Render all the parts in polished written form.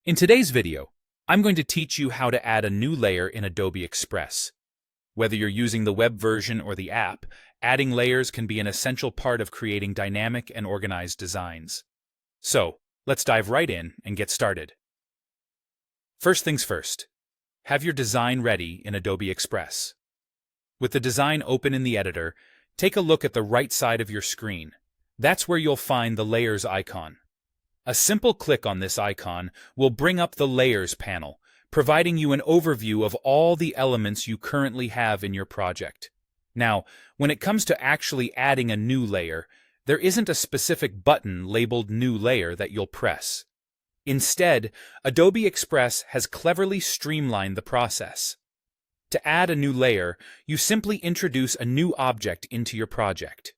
In today's video, I'm going to teach you how to add a new layer in Adobe Express. Whether you're using the web version or the app, adding layers can be an essential part of creating dynamic and organized designs. So, let's dive right in and get started. First things first, have your design ready in Adobe Express. With the design open in the editor, take a look at the right side of your screen. That's where you'll find the Layers icon. A simple click on this icon will bring up the Layers panel, providing you an overview of all the elements you currently have in your project. Now, when it comes to actually adding a new layer, there isn't a specific button labeled New Layer that you'll press. Instead, Adobe Express has cleverly streamlined the process. To add a new layer, you simply introduce a new object into your project.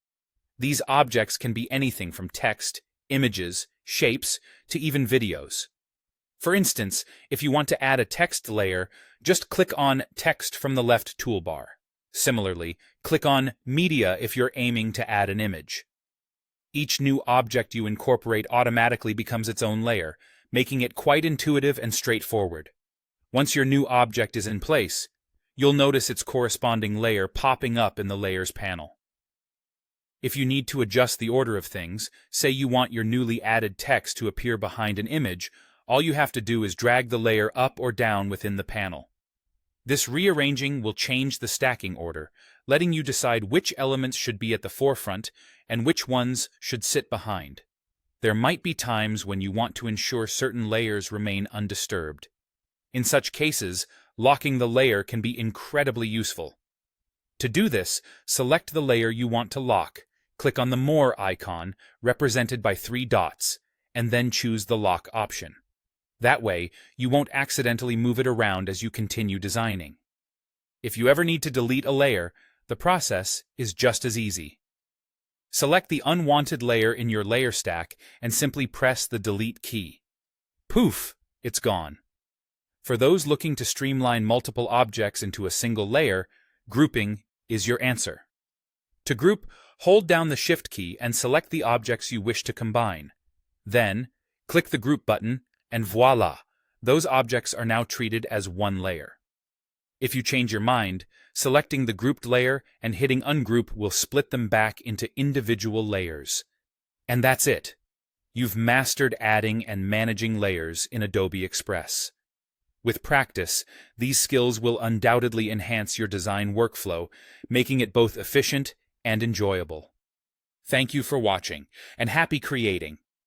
These objects can be anything from text, images, shapes, to even videos. For instance, if you want to add a text layer, just click on Text from the left toolbar. Similarly, click on Media if you're aiming to add an image. Each new object you incorporate automatically becomes its own layer, making it quite intuitive and straightforward. Once your new object is in place, you'll notice its corresponding layer popping up in the Layers panel. If you need to adjust the order of things, say you want your newly added text to appear behind an image, all you have to do is drag the layer up or down within the panel. This rearranging will change the stacking order, letting you decide which elements should be at the forefront and which ones should sit behind. There might be times when you want to ensure certain layers remain undisturbed. In such cases, locking the layer can be incredibly useful. To do this, select the layer you want to lock, click on the More icon, represented by 3 dots, and then choose the Lock option. That way, you won't accidentally move it around as you continue designing. If you ever need to delete a layer, the process is just as easy. Select the unwanted layer in your layer stack and simply press the Delete key. Poof! It's gone. For those looking to streamline multiple objects into a single layer, grouping is your answer. To group, hold down the Shift key and select the objects you wish to combine. Then, click the Group button, and voila! Those objects are now treated as one layer. If you change your mind, selecting the grouped layer and hitting Ungroup will split them back into individual layers. And that's it. You've mastered adding and managing layers in Adobe Express. With practice, these skills will undoubtedly enhance your design workflow, making it both efficient and enjoyable. Thank you for watching, and happy creating!